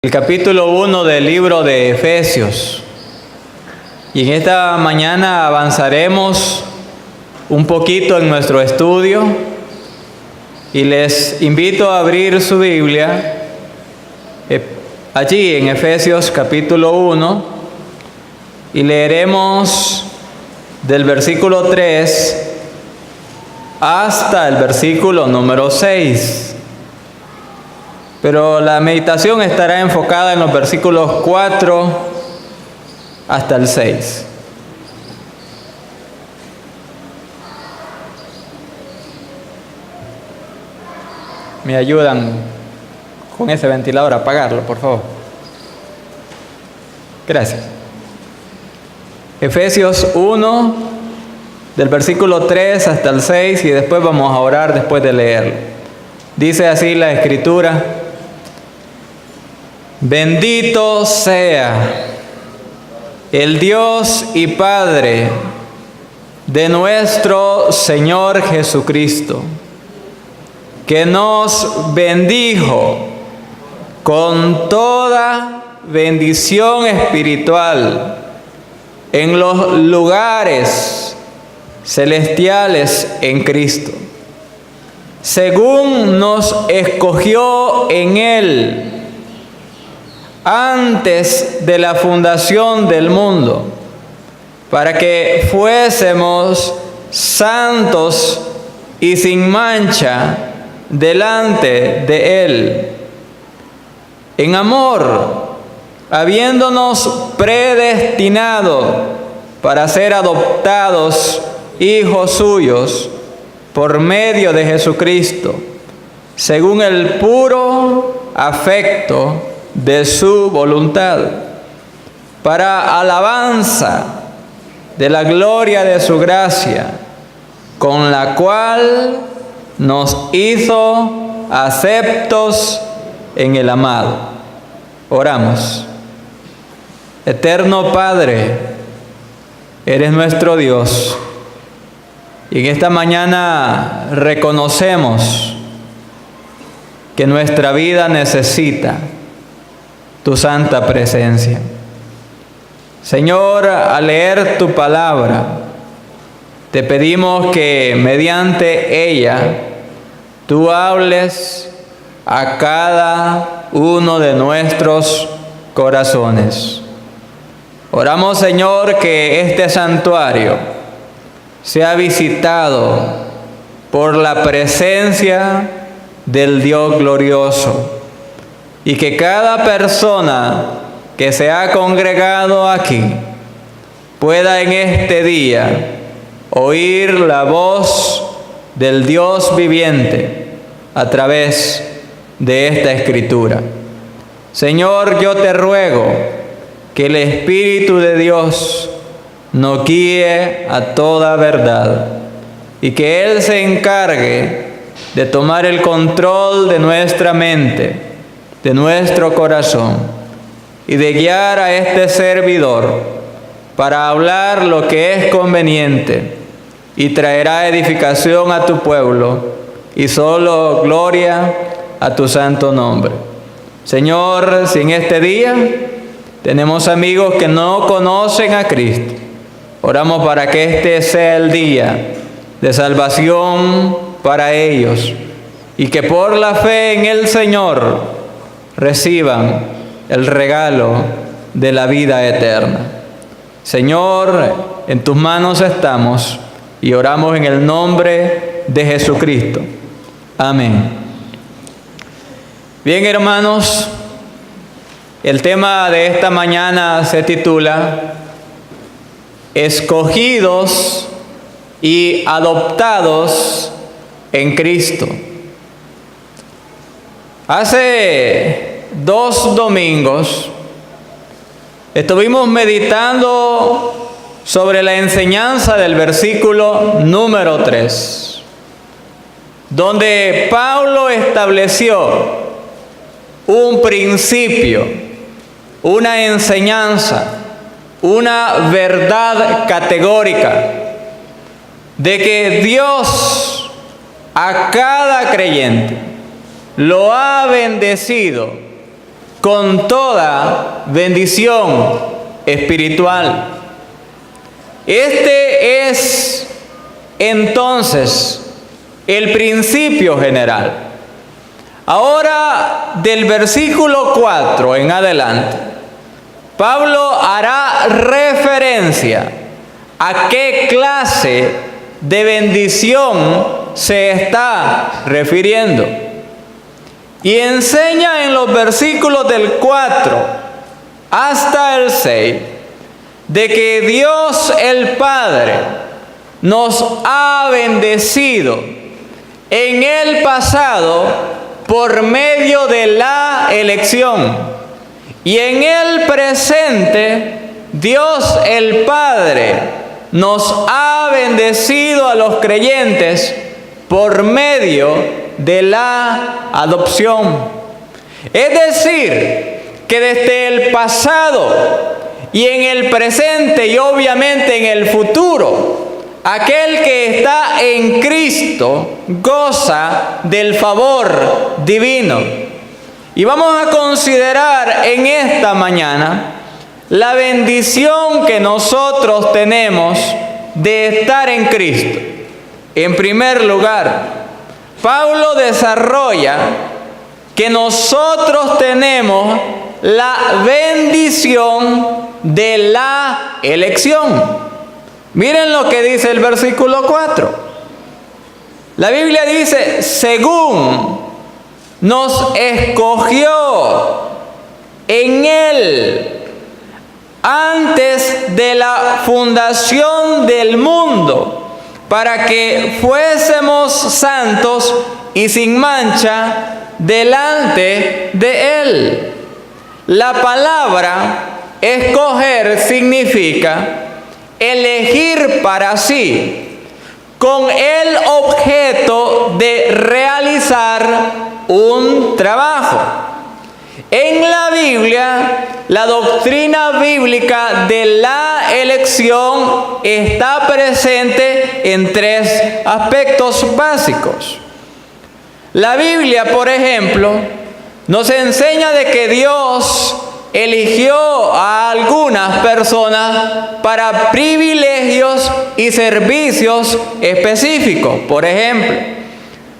El capítulo 1 del libro de Efesios. Y en esta mañana avanzaremos un poquito en nuestro estudio y les invito a abrir su Biblia allí en Efesios capítulo 1 y leeremos del versículo 3 hasta el versículo número 6. Pero la meditación estará enfocada en los versículos 4 hasta el 6. ¿Me ayudan con ese ventilador a apagarlo, por favor? Gracias. Efesios 1, del versículo 3 hasta el 6, y después vamos a orar después de leerlo. Dice así la Escritura: Bendito sea el Dios y Padre de nuestro Señor Jesucristo, que nos bendijo con toda bendición espiritual en los lugares celestiales en Cristo, según nos escogió en Él antes de la fundación del mundo, para que fuésemos santos y sin mancha delante de Él. En amor, habiéndonos predestinado para ser adoptados hijos suyos por medio de Jesucristo, según el puro afecto de su voluntad, para alabanza de la gloria de su gracia, con la cual nos hizo aceptos en el amado. Oramos. Eterno Padre, eres nuestro Dios, y en esta mañana reconocemos que nuestra vida necesita tu santa presencia. Señor, al leer tu palabra, te pedimos que mediante ella tú hables a cada uno de nuestros corazones. Oramos, Señor, que este santuario sea visitado por la presencia del Dios glorioso, y que cada persona que se ha congregado aquí pueda en este día oír la voz del Dios viviente a través de esta Escritura. Señor, yo te ruego que el Espíritu de Dios nos guíe a toda verdad y que Él se encargue de tomar el control de nuestra mente, de nuestro corazón, y de guiar a este servidor para hablar lo que es conveniente y traerá edificación a tu pueblo y solo gloria a tu santo nombre. Señor, si en este día tenemos amigos que no conocen a Cristo, oramos para que este sea el día de salvación para ellos, y que por la fe en el Señor reciban el regalo de la vida eterna. Señor, en tus manos estamos y oramos en el nombre de Jesucristo. Amén. Bien, hermanos, el tema de esta mañana se titula Escogidos y adoptados en Cristo. Hace 2 domingos estuvimos meditando sobre la enseñanza del versículo número 3, donde Pablo estableció un principio, una enseñanza, una verdad categórica de que Dios a cada creyente lo ha bendecido con toda bendición espiritual. Este es entonces el principio general. Ahora, del versículo 4 en adelante, Pablo hará referencia a qué clase de bendición se está refiriendo. Y enseña en los versículos del 4 hasta el 6 de que Dios el Padre nos ha bendecido en el pasado por medio de la elección. Y en el presente, Dios el Padre nos ha bendecido a los creyentes por medio de la adopción. Es decir, que desde el pasado y en el presente y obviamente en el futuro, aquel que está en Cristo goza del favor divino. Y vamos a considerar en esta mañana la bendición que nosotros tenemos de estar en Cristo. En primer lugar, Pablo desarrolla que nosotros tenemos la bendición de la elección. Miren lo que dice el versículo 4. La Biblia dice, según nos escogió en Él antes de la fundación del mundo, para que fuésemos santos y sin mancha delante de Él. La palabra escoger significa elegir para sí, con el objeto de realizar un trabajo. En la Biblia, la doctrina bíblica de la elección está presente en tres aspectos básicos. La Biblia, por ejemplo, nos enseña de que Dios eligió a algunas personas para privilegios y servicios específicos. Por ejemplo,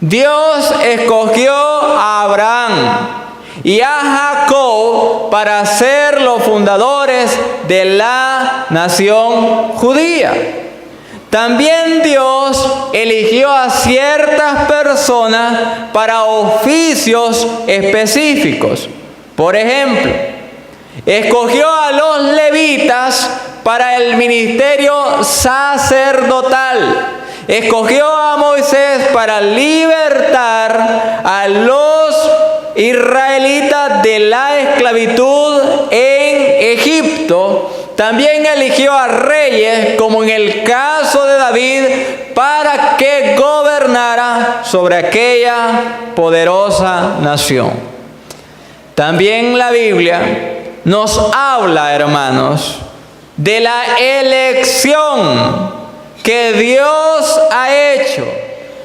Dios escogió a Abraham y a Jacob para ser los fundadores de la nación judía. También Dios eligió a ciertas personas para oficios específicos. Por ejemplo, escogió a los levitas para el ministerio sacerdotal. Escogió a Moisés para libertar a los israelitas de la esclavitud en Egipto. También eligió a reyes, como en el caso de David, para que gobernara sobre aquella poderosa nación. También la Biblia nos habla, hermanos, de la elección que Dios ha hecho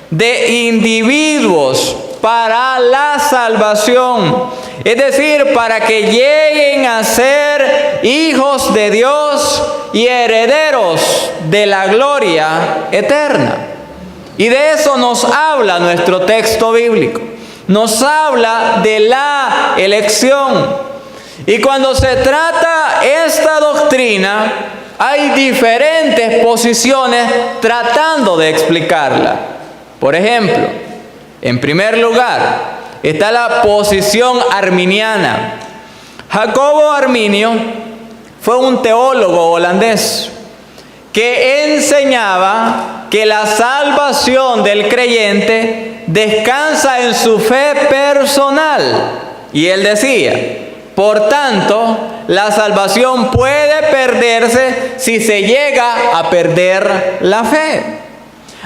de individuos para la salvación, es decir, para que lleguen a ser hijos de Dios y herederos de la gloria eterna. Y de eso nos habla nuestro texto bíblico. Nos habla de la elección. Y cuando se trata esta doctrina, hay diferentes posiciones tratando de explicarla. Por ejemplo, en primer lugar, está la posición arminiana. Jacobo Arminio fue un teólogo holandés que enseñaba que la salvación del creyente descansa en su fe personal. Y él decía, por tanto, la salvación puede perderse si se llega a perder la fe.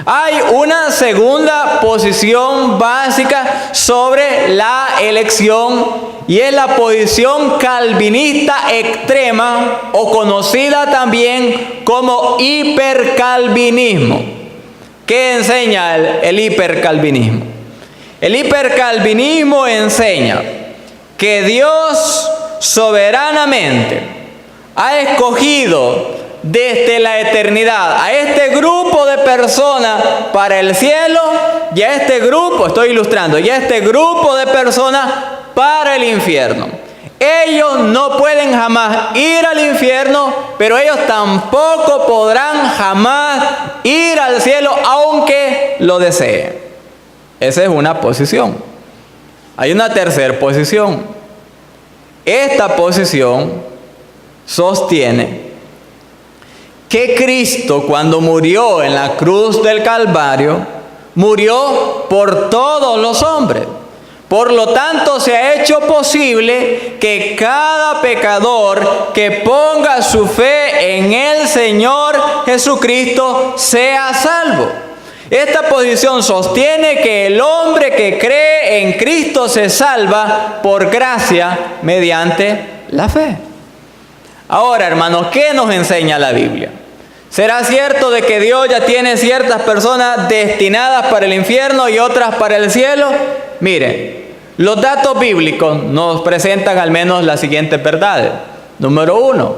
Hay una segunda posición básica sobre la elección y es la posición calvinista extrema, o conocida también como hipercalvinismo. ¿Qué enseña el hipercalvinismo? El hipercalvinismo enseña que Dios soberanamente ha escogido desde la eternidad a este grupo de personas para el cielo y a este grupo, estoy ilustrando, y a este grupo de personas para el infierno. Ellos no pueden jamás ir al infierno, pero ellos tampoco podrán jamás ir al cielo, aunque lo deseen. Esa es una posición. Hay una tercera posición. Esta posición sostiene que Cristo, cuando murió en la cruz del Calvario, murió por todos los hombres. Por lo tanto, se ha hecho posible que cada pecador que ponga su fe en el Señor Jesucristo sea salvo. Esta posición sostiene que el hombre que cree en Cristo se salva por gracia mediante la fe. Ahora, hermanos, ¿qué nos enseña la Biblia? ¿Será cierto de que Dios ya tiene ciertas personas destinadas para el infierno y otras para el cielo? Miren, los datos bíblicos nos presentan al menos las siguientes verdades. Número 1,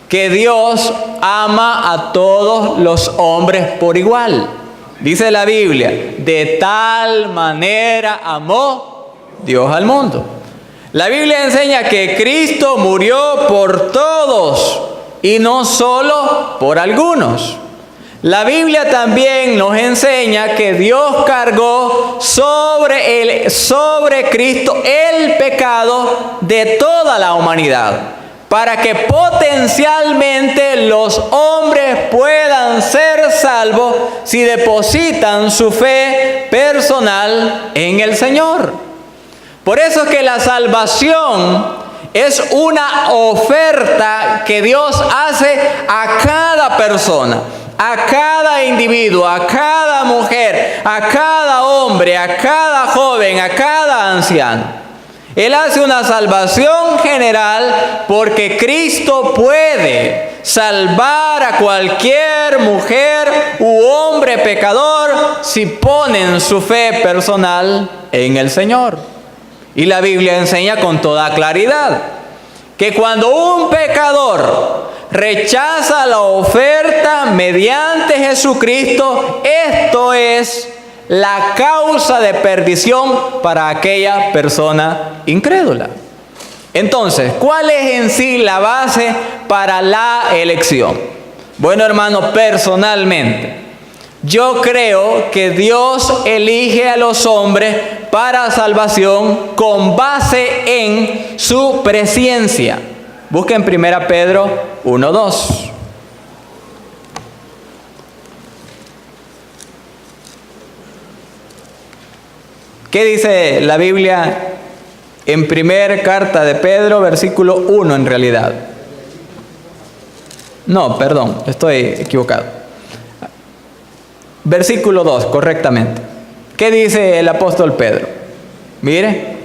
que Dios ama a todos los hombres por igual. Dice la Biblia, de tal manera amó Dios al mundo. La Biblia enseña que Cristo murió por todos y no solo por algunos. La Biblia también nos enseña que Dios cargó sobre Cristo el pecado de toda la humanidad, para que potencialmente los hombres puedan ser salvos si depositan su fe personal en el Señor. Por eso es que la salvación es una oferta que Dios hace a cada persona, a cada individuo, a cada mujer, a cada hombre, a cada joven, a cada anciano. Él hace una salvación general porque Cristo puede salvar a cualquier mujer u hombre pecador si ponen su fe personal en el Señor. Y la Biblia enseña con toda claridad que cuando un pecador rechaza la oferta mediante Jesucristo, esto es la causa de perdición para aquella persona incrédula. Entonces, ¿cuál es en sí la base para la elección? Bueno, hermano, personalmente, yo creo que Dios elige a los hombres para salvación con base en su presciencia. Busquen 1 Pedro 1:2. ¿Qué dice la Biblia en primera carta de Pedro, versículo 1 en realidad? No, perdón, estoy equivocado. Versículo 2, correctamente. ¿Qué dice el apóstol Pedro? Mire,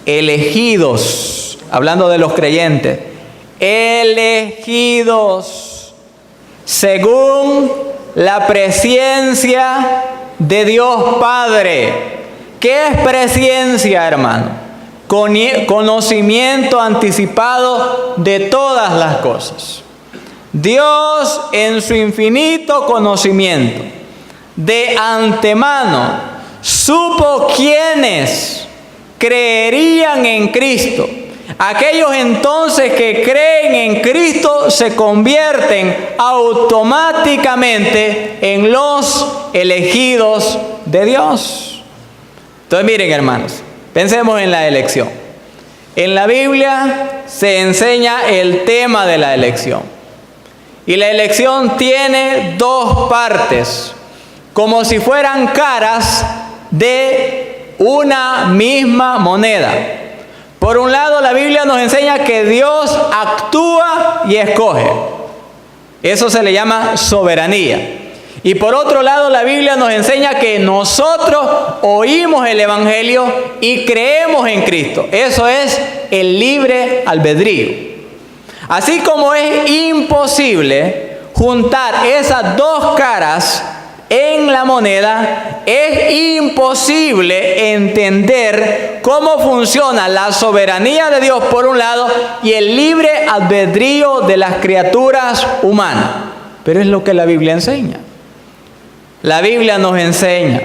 elegidos, hablando de los creyentes, elegidos según la presciencia de Dios Padre. ¿Qué es presciencia, hermano? Conocimiento anticipado de todas las cosas. Dios, en su infinito conocimiento, de antemano, supo quiénes creerían en Cristo. Aquellos entonces que creen en Cristo se convierten automáticamente en los elegidos de Dios. Entonces miren, hermanos, pensemos en la elección. En la Biblia se enseña el tema de la elección. Y la elección tiene dos partes, como si fueran caras de una misma moneda. Por un lado, la Biblia nos enseña que Dios actúa y escoge. Eso se le llama soberanía. Y por otro lado, la Biblia nos enseña que nosotros oímos el Evangelio y creemos en Cristo. Eso es el libre albedrío. Así como es imposible juntar esas dos caras en la moneda, es imposible entender cómo funciona la soberanía de Dios por un lado y el libre albedrío de las criaturas humanas. Pero es lo que la Biblia enseña. La Biblia nos enseña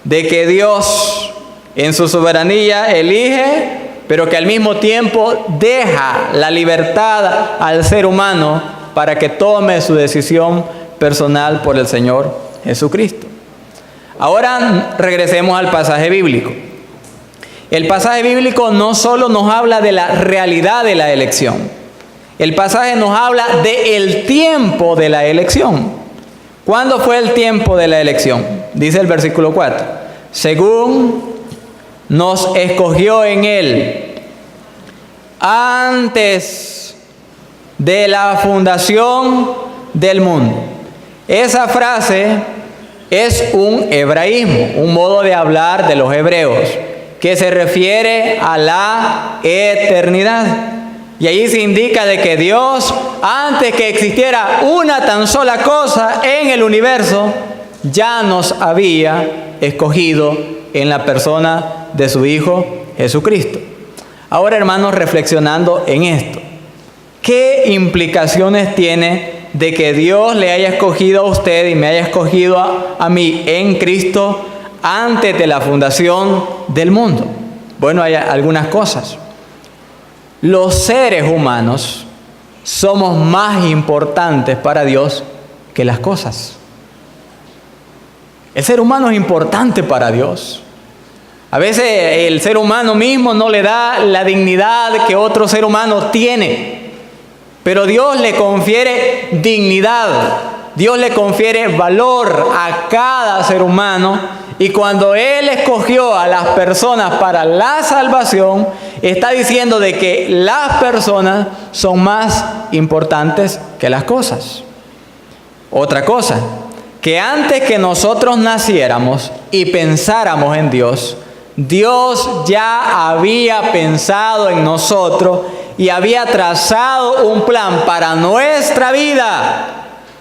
de que Dios en su soberanía elige, pero que al mismo tiempo deja la libertad al ser humano para que tome su decisión personal por el Señor Jesucristo. Ahora regresemos al pasaje bíblico. El pasaje bíblico no solo nos habla de la realidad de la elección, el pasaje nos habla del tiempo de la elección. ¿Cuándo fue el tiempo de la elección? Dice el versículo 4. Según nos escogió en Él antes de la fundación del mundo. Esa frase es un hebraísmo, un modo de hablar de los hebreos, que se refiere a la eternidad. Y allí se indica de que Dios, antes que existiera una tan sola cosa en el universo, ya nos había escogido en la persona de su Hijo Jesucristo. Ahora, hermanos, reflexionando en esto, ¿qué implicaciones tiene de que Dios le haya escogido a usted y me haya escogido a mí en Cristo antes de la fundación del mundo? Bueno, hay algunas cosas. Los seres humanos somos más importantes para Dios que las cosas. El ser humano es importante para Dios. A veces el ser humano mismo no le da la dignidad que otro ser humano tiene. Pero Dios le confiere dignidad, Dios le confiere valor a cada ser humano. Y cuando Él escogió a las personas para la salvación, está diciendo de que las personas son más importantes que las cosas. Otra cosa, que antes que nosotros naciéramos y pensáramos en Dios, Dios ya había pensado en nosotros y había trazado un plan para nuestra vida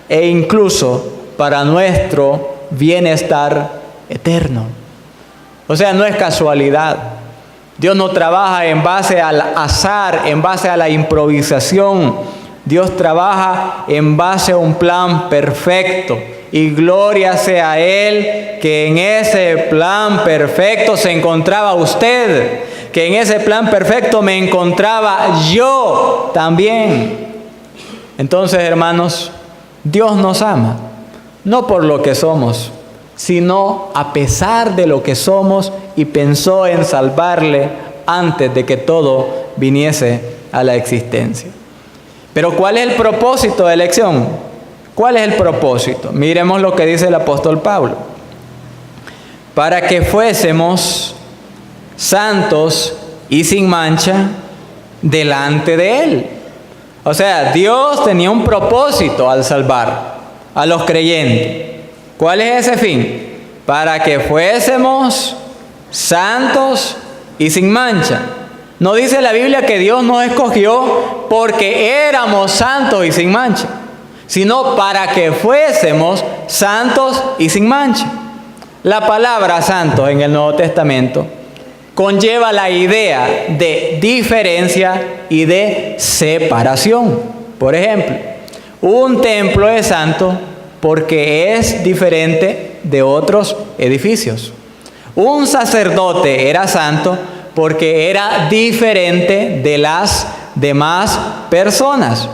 e incluso para nuestro bienestar eterno. O sea, no es casualidad. Dios no trabaja en base al azar, en base a la improvisación. Dios trabaja en base a un plan perfecto. Y gloria sea a Él que en ese plan perfecto se encontraba usted, que en ese plan perfecto me encontraba yo también. Entonces, hermanos, Dios nos ama, no por lo que somos, sino a pesar de lo que somos, y pensó en salvarle antes de que todo viniese a la existencia. Pero ¿cuál es el propósito de elección? ¿Cuál es el propósito? Miremos lo que dice el apóstol Pablo. Para que fuésemos santos y sin mancha delante de Él. O sea, Dios tenía un propósito al salvar a los creyentes. ¿Cuál es ese fin? Para que fuésemos santos y sin mancha. No dice la Biblia que Dios nos escogió porque éramos santos y sin mancha, sino para que fuésemos santos y sin mancha. La palabra santo en el Nuevo Testamento conlleva la idea de diferencia y de separación. Por ejemplo, un templo es santo porque es diferente de otros edificios. Un sacerdote era santo porque era diferente de las demás personas.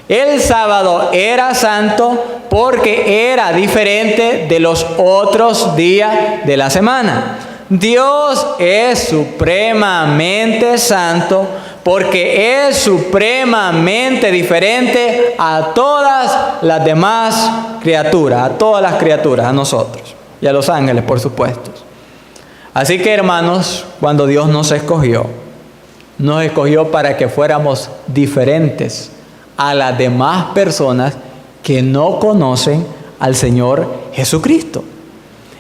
El sábado era santo porque era diferente de los otros días de la semana. Dios es supremamente santo porque es supremamente diferente a todas las demás criaturas, a todas las criaturas, a nosotros y a los ángeles, por supuesto. Así que, hermanos, cuando Dios nos escogió para que fuéramos diferentes a las demás personas que no conocen al Señor Jesucristo.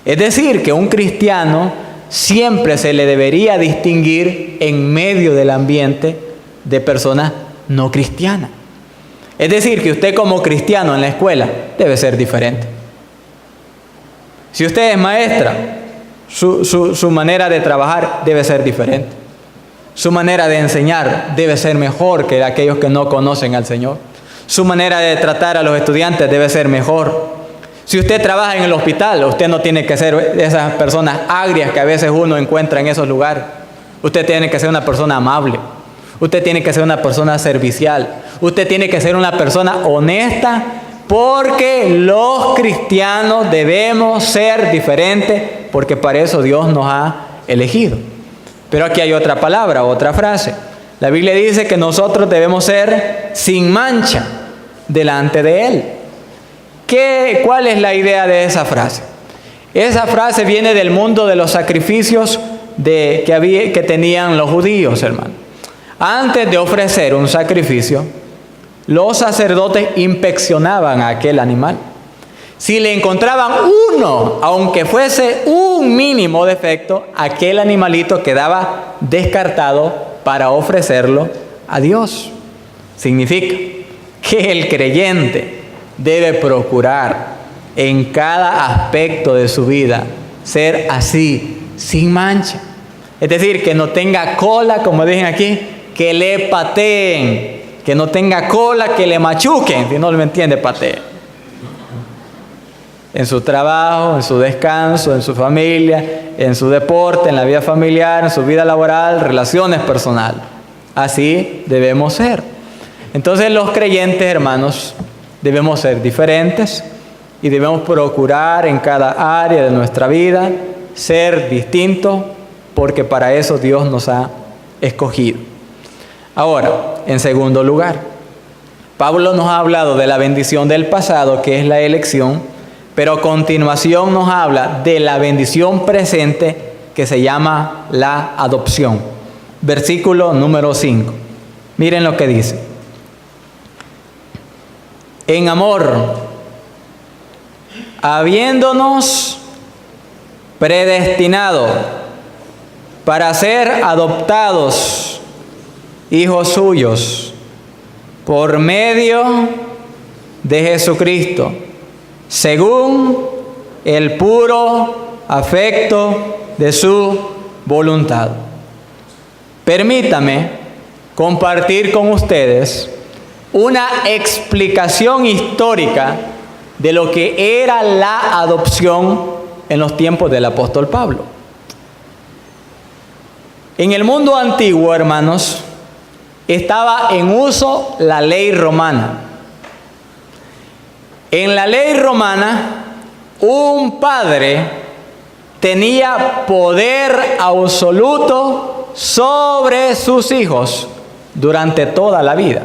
Es decir, que un cristiano siempre se le debería distinguir en medio del ambiente de personas no cristianas. Es decir, que usted como cristiano en la escuela debe ser diferente. Si usted es maestra, su manera de trabajar debe ser diferente. Su manera de enseñar debe ser mejor que de aquellos que no conocen al Señor. Su manera de tratar a los estudiantes debe ser mejor. Si usted trabaja en el hospital, usted no tiene que ser esas personas agrias que a veces uno encuentra en esos lugares. Usted tiene que ser una persona amable. Usted tiene que ser una persona servicial. Usted tiene que ser una persona honesta, porque los cristianos debemos ser diferentes, porque para eso Dios nos ha elegido. Pero aquí hay otra palabra, otra frase. La Biblia dice que nosotros debemos ser sin mancha delante de Él. ¿Cuál es la idea de esa frase? Esa frase viene del mundo de los sacrificios que tenían los judíos, hermano. Antes de ofrecer un sacrificio, los sacerdotes inspeccionaban a aquel animal. Si le encontraban uno, aunque fuese un mínimo defecto, aquel animalito quedaba descartado para ofrecerlo a Dios. Significa que el creyente debe procurar en cada aspecto de su vida ser así, sin mancha. Es decir, que no tenga cola, como dicen aquí, que le pateen, que no tenga cola, que le machuquen, si no me entiende, pateen. En su trabajo, en su descanso, en su familia, en su deporte, en la vida familiar, en su vida laboral, relaciones personales. Así debemos ser. Entonces los creyentes, hermanos, debemos ser diferentes y debemos procurar en cada área de nuestra vida ser distintos, porque para eso Dios nos ha escogido. Ahora, en segundo lugar, Pablo nos ha hablado de la bendición del pasado, que es la elección, pero a continuación nos habla de la bendición presente, que se llama la adopción. Versículo número 5. Miren lo que dice. En amor, habiéndonos predestinado para ser adoptados hijos suyos por medio de Jesucristo, según el puro afecto de su voluntad. Permítame compartir con ustedes una explicación histórica de lo que era la adopción en los tiempos del apóstol Pablo. En el mundo antiguo, hermanos, estaba en uso la ley romana. En la ley romana, un padre tenía poder absoluto sobre sus hijos durante toda la vida.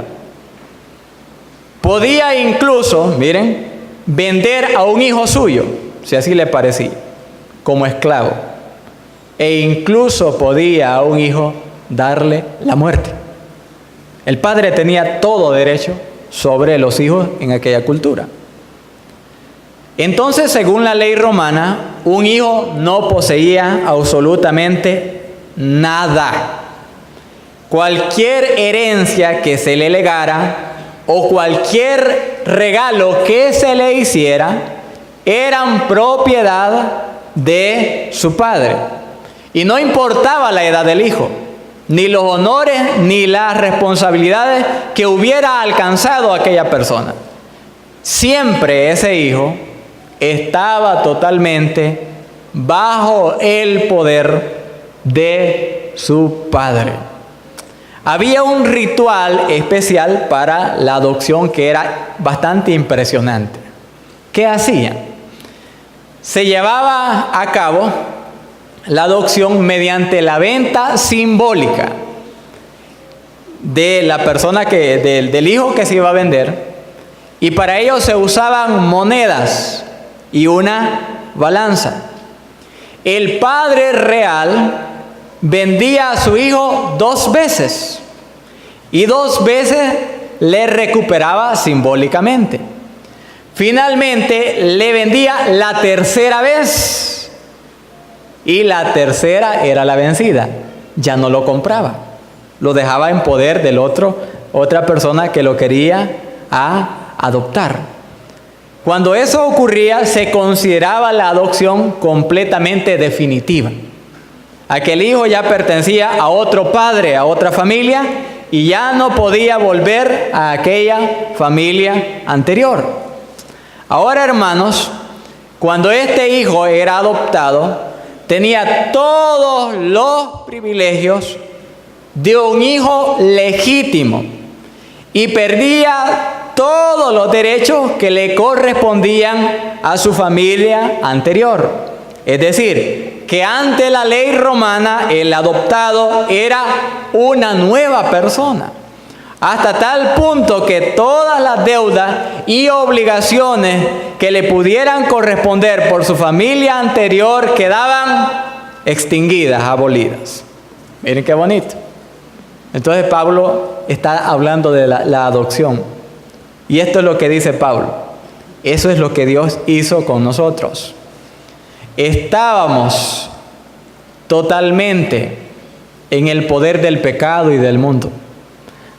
Podía incluso, miren, vender a un hijo suyo, si así le parecía, como esclavo. E incluso podía a un hijo darle la muerte. El padre tenía todo derecho sobre los hijos en aquella cultura. Entonces, según la ley romana, un hijo no poseía absolutamente nada. Cualquier herencia que se le legara o cualquier regalo que se le hiciera eran propiedad de su padre. Y no importaba la edad del hijo, ni los honores, ni las responsabilidades que hubiera alcanzado aquella persona. Siempre ese hijo estaba totalmente bajo el poder de su padre. Había un ritual especial para la adopción que era bastante impresionante. ¿Qué hacían? Se llevaba a cabo la adopción mediante la venta simbólica de la persona del hijo que se iba a vender, y para ello se usaban monedas y una balanza. El padre real vendía a su hijo 2 veces y 2 veces le recuperaba simbólicamente. Finalmente le vendía la tercera vez y la tercera era la vencida. Ya no lo compraba, lo dejaba en poder del otra persona que lo quería adoptar. Cuando eso ocurría, se consideraba la adopción completamente definitiva. Aquel hijo ya pertenecía a otro padre, a otra familia, y ya no podía volver a aquella familia anterior. Ahora, hermanos, cuando este hijo era adoptado, tenía todos los privilegios de un hijo legítimo y perdía todos los derechos que le correspondían a su familia anterior. Es decir, que ante la ley romana el adoptado era una nueva persona, hasta tal punto que todas las deudas y obligaciones que le pudieran corresponder por su familia anterior quedaban extinguidas, abolidas. Miren qué bonito. Entonces Pablo está hablando de la adopción. Y esto es lo que dice Pablo. Eso es lo que Dios hizo con nosotros. Estábamos totalmente en el poder del pecado y del mundo.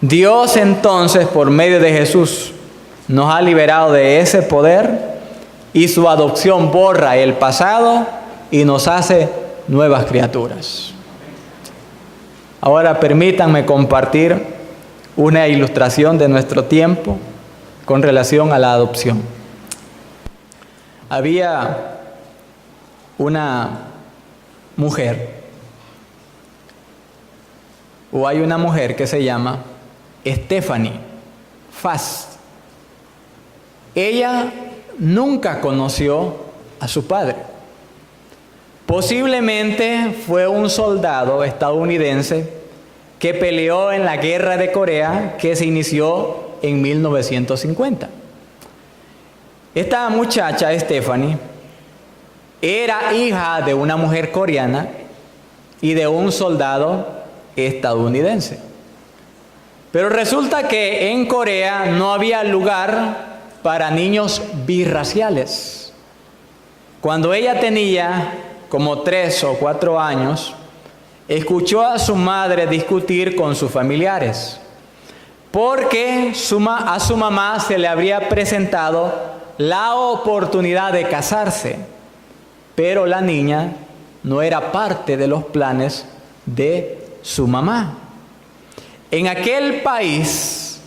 Dios entonces, por medio de Jesús, nos ha liberado de ese poder y su adopción borra el pasado y nos hace nuevas criaturas. Ahora permítanme compartir una ilustración de nuestro tiempo con relación a la adopción. Había una mujer, o hay una mujer que se llama Stephanie Fast. Ella nunca conoció a su padre. Posiblemente fue un soldado estadounidense que peleó en la guerra de Corea que se inició en 1950. Esta muchacha, Stephanie, era hija de una mujer coreana y de un soldado estadounidense. Pero resulta que en Corea no había lugar para niños birraciales. Cuando ella tenía como 3 o 4 años, escuchó a su madre discutir con sus familiares, porque a su mamá se le habría presentado la oportunidad de casarse, pero la niña no era parte de los planes de su mamá. En aquel país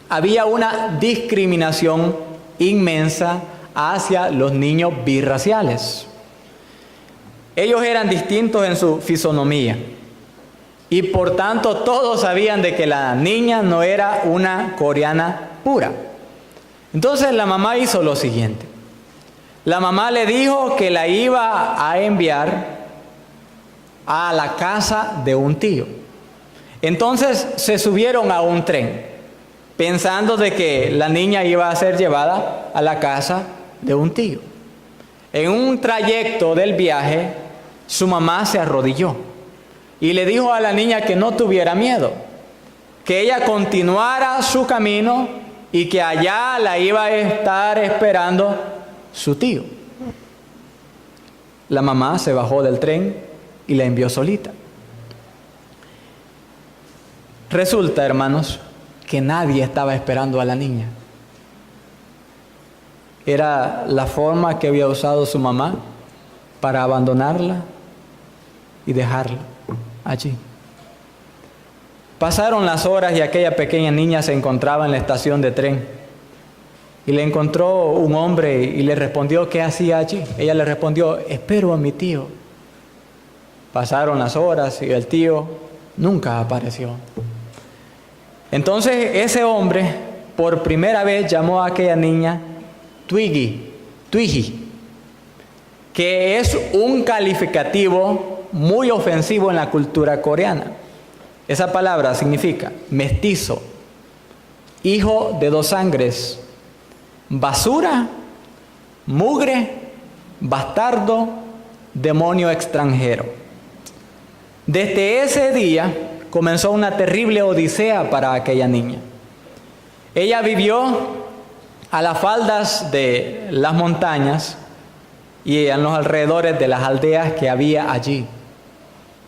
había una discriminación inmensa hacia los niños birraciales. Ellos eran distintos en su fisonomía y por tanto todos sabían de que la niña no era una coreana pura. Entonces la mamá hizo lo siguiente. La mamá le dijo que la iba a enviar a la casa de un tío. Entonces se subieron a un tren, pensando de que la niña iba a ser llevada a la casa de un tío. En un trayecto del viaje, su mamá se arrodilló y le dijo a la niña que no tuviera miedo, que ella continuara su camino y que allá la iba a estar esperando su tío. La mamá se bajó del tren y la envió solita. Resulta, hermanos, que nadie estaba esperando a la niña. Era la forma que había usado su mamá para abandonarla y dejarla allí. Pasaron las horas y aquella pequeña niña se encontraba en la estación de tren. Y le encontró un hombre y le respondió qué hacía allí. Ella le respondió, espero a mi tío. Pasaron las horas y el tío nunca apareció. Entonces ese hombre por primera vez llamó a aquella niña Twiggy, que es un calificativo muy ofensivo en la cultura coreana. Esa palabra significa mestizo, hijo de 2 sangres, basura, mugre, bastardo, demonio extranjero. Desde ese día comenzó una terrible odisea para aquella niña. Ella vivió a las faldas de las montañas y en los alrededores de las aldeas que había allí.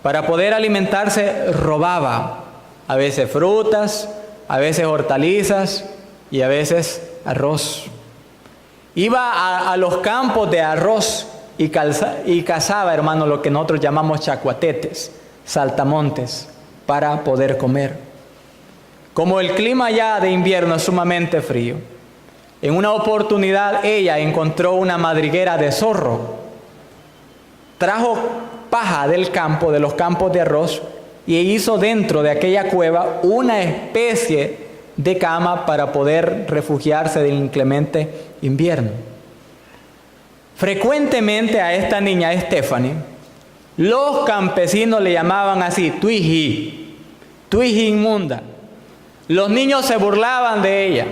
Para poder alimentarse robaba, a veces frutas, a veces hortalizas y a veces arroz. Iba a los campos de arroz y cazaba, hermano, lo que nosotros llamamos chacuatetes, saltamontes, para poder comer. Como el clima ya de invierno es sumamente frío, en una oportunidad ella encontró una madriguera de zorro. Trajo paja del campo, de los campos de arroz, y hizo dentro de aquella cueva una especie de cama para poder refugiarse del inclemente invierno. Frecuentemente a esta niña Stephanie, los campesinos le llamaban así, tuiji inmunda. Los niños se burlaban de ella.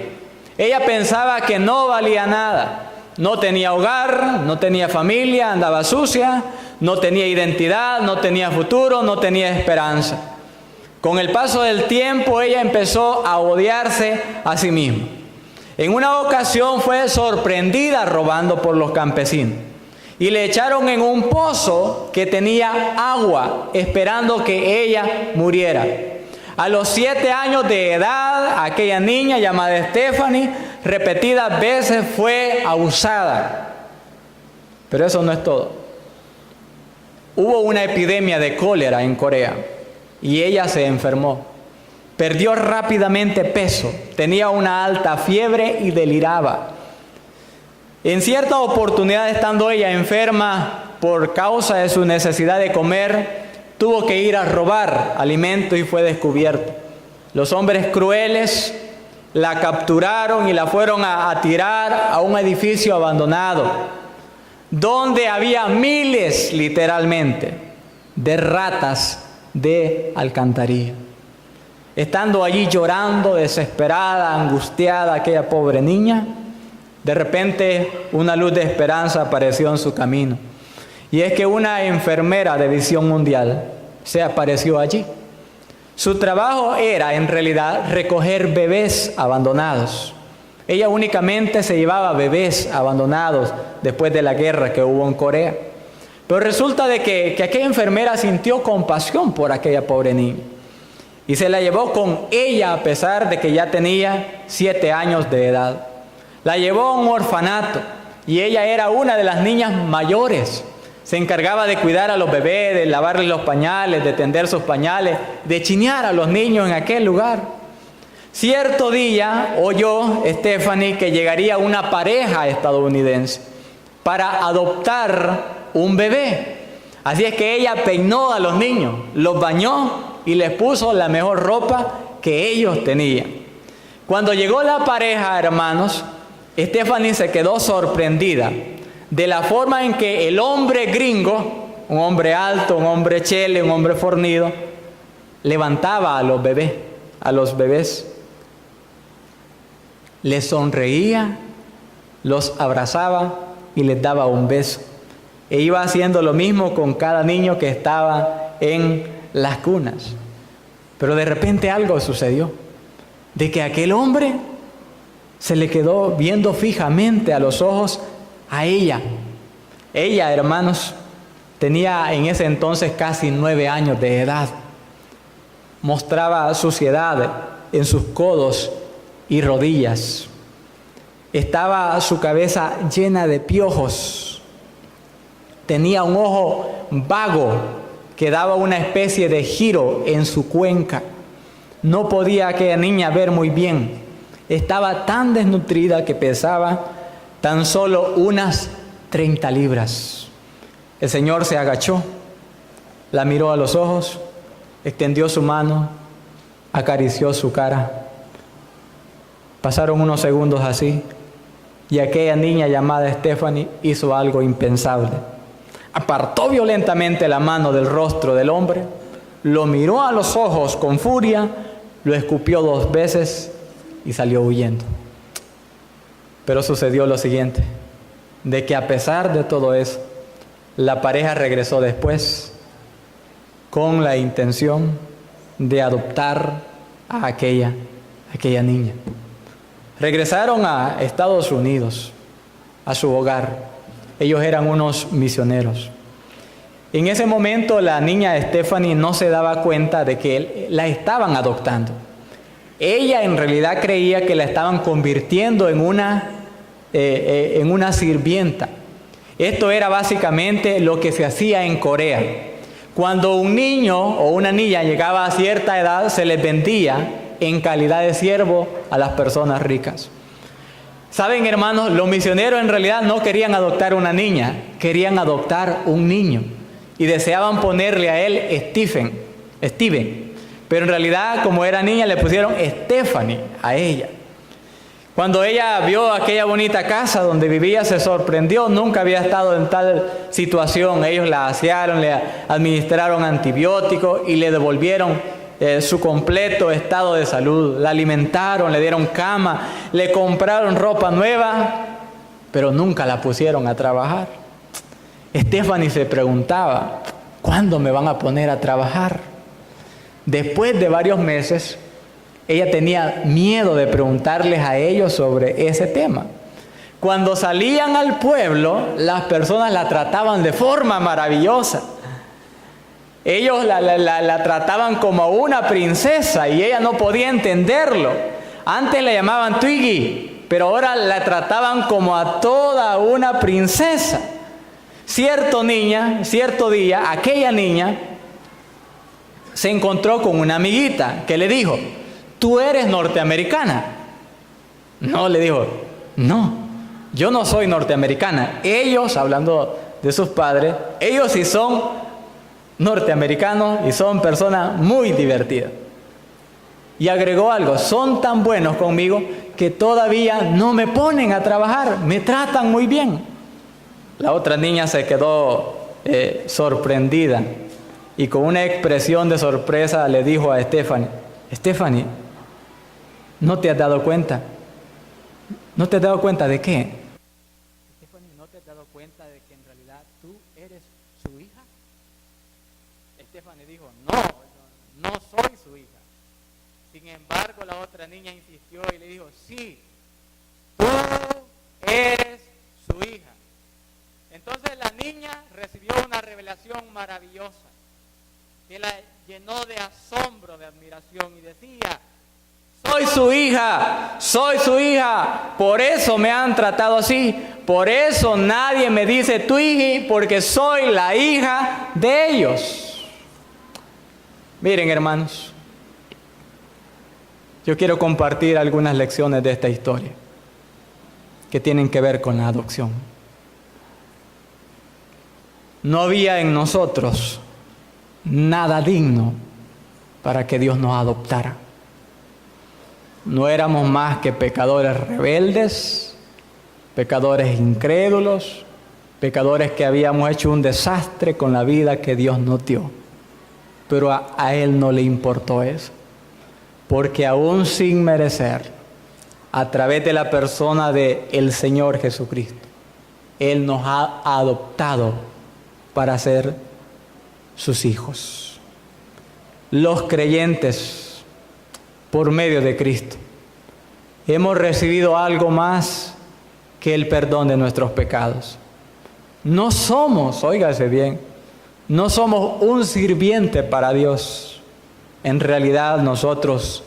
Ella pensaba que no valía nada. No tenía hogar, no tenía familia, andaba sucia, no tenía identidad, no tenía futuro, no tenía esperanza. Con el paso del tiempo ella empezó a odiarse a sí misma. En una ocasión fue sorprendida robando por los campesinos y le echaron en un pozo que tenía agua, esperando que ella muriera. A los 7 años de edad, aquella niña llamada Stephanie, repetidas veces fue abusada. Pero eso no es todo. Hubo una epidemia de cólera en Corea y ella se enfermó. Perdió rápidamente peso, tenía una alta fiebre y deliraba. En cierta oportunidad, estando ella enferma por causa de su necesidad de comer, tuvo que ir a robar alimentos y fue descubierto. Los hombres crueles la capturaron y la fueron a tirar a un edificio abandonado, donde había miles, literalmente, de ratas de alcantarilla. Estando allí llorando, desesperada, angustiada, aquella pobre niña, de repente una luz de esperanza apareció en su camino. Y es que una enfermera de Visión Mundial se apareció allí. Su trabajo era, en realidad, recoger bebés abandonados. Ella únicamente se llevaba bebés abandonados después de la guerra que hubo en Corea. Pero resulta de que aquella enfermera sintió compasión por aquella pobre niña. Y se la llevó con ella a pesar de que ya tenía 7 años de edad. La llevó a un orfanato y ella era una de las niñas mayores. Se encargaba de cuidar a los bebés, de lavarles los pañales, de tender sus pañales, de chinear a los niños en aquel lugar. Cierto día oyó Stephanie que llegaría una pareja estadounidense para adoptar un bebé. Así es que ella peinó a los niños, los bañó y les puso la mejor ropa que ellos tenían. Cuando llegó la pareja, hermanos, Stephanie se quedó sorprendida de la forma en que el hombre gringo, un hombre alto, un hombre chele, un hombre fornido, levantaba a los bebés, les sonreía, los abrazaba y les daba un beso. E iba haciendo lo mismo con cada niño que estaba en las cunas. Pero de repente algo sucedió, de que aquel hombre se le quedó viendo fijamente a los ojos a ella. Ella, hermanos, tenía en ese entonces casi 9 años de edad. Mostraba suciedad en sus codos y rodillas. Estaba su cabeza llena de piojos. Tenía un ojo vago que daba una especie de giro en su cuenca. No podía aquella niña ver muy bien. Estaba tan desnutrida que pesaba tan solo unas 30 libras. El Señor se agachó, la miró a los ojos, extendió su mano, acarició su cara. Pasaron unos segundos así y aquella niña llamada Stephanie hizo algo impensable. Apartó violentamente la mano del rostro del hombre, lo miró a los ojos con furia, lo escupió 2 veces y salió huyendo. Pero sucedió lo siguiente, de que a pesar de todo eso, la pareja regresó después con la intención de adoptar a aquella niña. Regresaron a Estados Unidos, a su hogar. Ellos eran unos misioneros. En ese momento la niña Stephanie no se daba cuenta de que la estaban adoptando. Ella en realidad creía que la estaban convirtiendo en una en una sirvienta. Esto era básicamente lo que se hacía en Corea. Cuando un niño o una niña llegaba a cierta edad, se les vendía en calidad de siervo a las personas ricas. Saben, hermanos, los misioneros en realidad no querían adoptar una niña, querían adoptar un niño y deseaban ponerle a él Steven. Pero en realidad, como era niña, le pusieron Stephanie a ella. Cuando ella vio aquella bonita casa donde vivía, se sorprendió. Nunca había estado en tal situación. Ellos la asearon, le administraron antibióticos y le devolvieron su completo estado de salud. La alimentaron, le dieron cama, le compraron ropa nueva, pero nunca la pusieron a trabajar. Stephanie se preguntaba, ¿cuándo me van a poner a trabajar? Después de varios meses, ella tenía miedo de preguntarles a ellos sobre ese tema. Cuando salían al pueblo, las personas la trataban de forma maravillosa. Ellos la trataban como a una princesa y ella no podía entenderlo. Antes la llamaban Twiggy, pero ahora la trataban como a toda una princesa. Cierto día, aquella niña se encontró con una amiguita que le dijo, ¿tú eres norteamericana? No, le dijo, no, yo no soy norteamericana. Ellos, hablando de sus padres, ellos sí son norteamericanos y son personas muy divertidas. Y agregó algo, son tan buenos conmigo que todavía no me ponen a trabajar, me tratan muy bien. La otra niña se quedó sorprendida y con una expresión de sorpresa le dijo a Stephanie, ¿no te has dado cuenta? ¿No te has dado cuenta de qué? Stephanie, ¿no te has dado cuenta de que en realidad tú eres su hija? Stephanie dijo, no soy su hija. Sin embargo, la otra niña insistió y le dijo, sí, tú eres su hija. Entonces la niña recibió una revelación maravillosa que la llenó de asombro, de admiración y decía, soy su hija, por eso me han tratado así, por eso nadie me dice Twiggy, porque soy la hija de ellos. Miren, hermanos, yo quiero compartir algunas lecciones de esta historia que tienen que ver con la adopción. No había en nosotros nada digno para que Dios nos adoptara. No éramos más que pecadores rebeldes, pecadores incrédulos, pecadores que habíamos hecho un desastre con la vida que Dios nos dio. Pero a Él no le importó eso, porque aún sin merecer, a través de la persona del Señor Jesucristo, Él nos ha adoptado para ser sus hijos. Los creyentes, por medio de Cristo, hemos recibido algo más que el perdón de nuestros pecados. No somos, óigase bien, no somos un sirviente para Dios. En realidad nosotros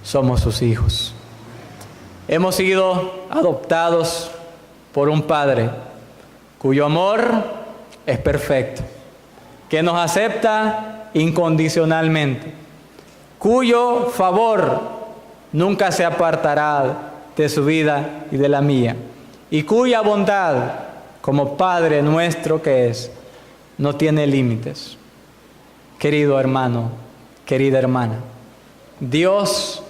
somos sus hijos. Hemos sido adoptados por un Padre cuyo amor es perfecto, que nos acepta incondicionalmente, cuyo favor nunca se apartará de su vida y de la mía, y cuya bondad, como Padre nuestro que es, no tiene límites. Querido hermano, querida hermana, Dios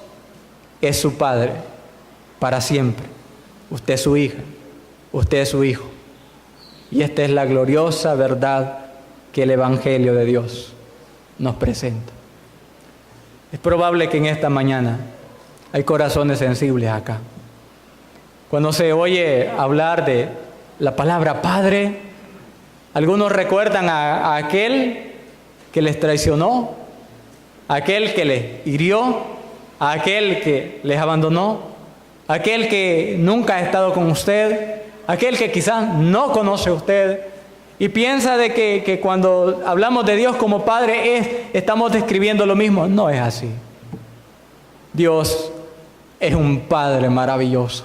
es su Padre para siempre. Usted es su hija, usted es su hijo. Y esta es la gloriosa verdad que el Evangelio de Dios nos presenta. Es probable que en esta mañana hay corazones sensibles acá. Cuando se oye hablar de la palabra Padre, algunos recuerdan a aquel que les traicionó, a aquel que les hirió, a aquel que les abandonó, a aquel que nunca ha estado con usted, aquel que quizás no conoce a usted y piensa de que cuando hablamos de Dios como Padre estamos describiendo lo mismo. No es así. Dios es un Padre maravilloso.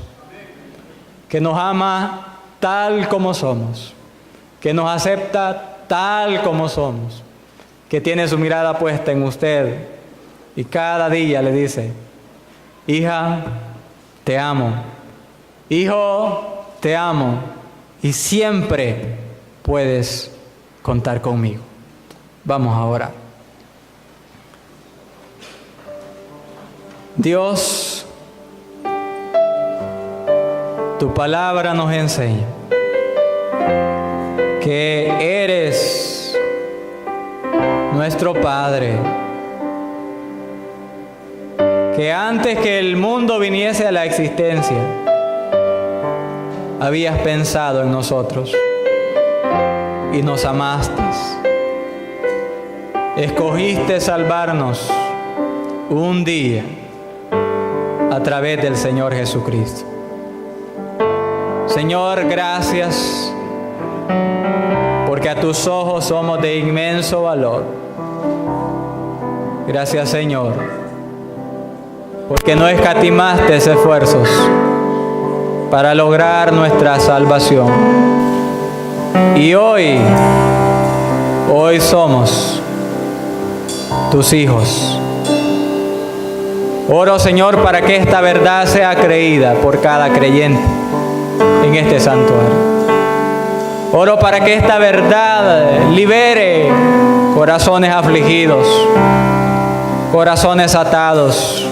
que nos ama tal como somos, que nos acepta tal como somos, que tiene su mirada puesta en usted y cada día le dice: hija, te amo. Hijo, te amo. Y siempre puedes contar conmigo. Vamos a orar. Dios, tu palabra nos enseña que eres nuestro Padre, que antes que el mundo viniese a la existencia, habías pensado en nosotros y nos amaste. Escogiste salvarnos un día a través del Señor Jesucristo. Señor, gracias, porque a tus ojos somos de inmenso valor. Gracias, Señor, porque no escatimaste esfuerzos para lograr nuestra salvación. Y hoy somos tus hijos. Oro, Señor, para que esta verdad sea creída por cada creyente en este santuario. Oro para que esta verdad libere corazones afligidos, corazones atados,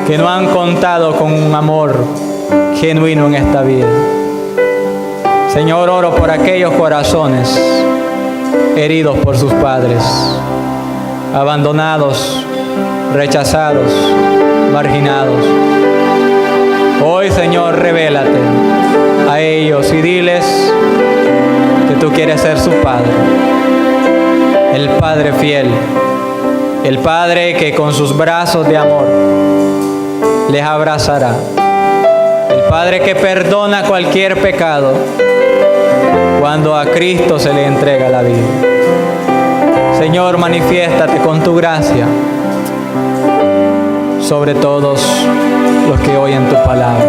que no han contado con un amor genuino en esta vida. Señor, oro por aquellos corazones heridos por sus padres, abandonados, rechazados, marginados. Hoy, Señor, revélate a ellos y diles que tú quieres ser su Padre, el Padre fiel, el Padre que con sus brazos de amor les abrazará, el Padre que perdona cualquier pecado cuando a Cristo se le entrega la vida. Señor, manifiéstate con tu gracia sobre todos los que oyen tu palabra.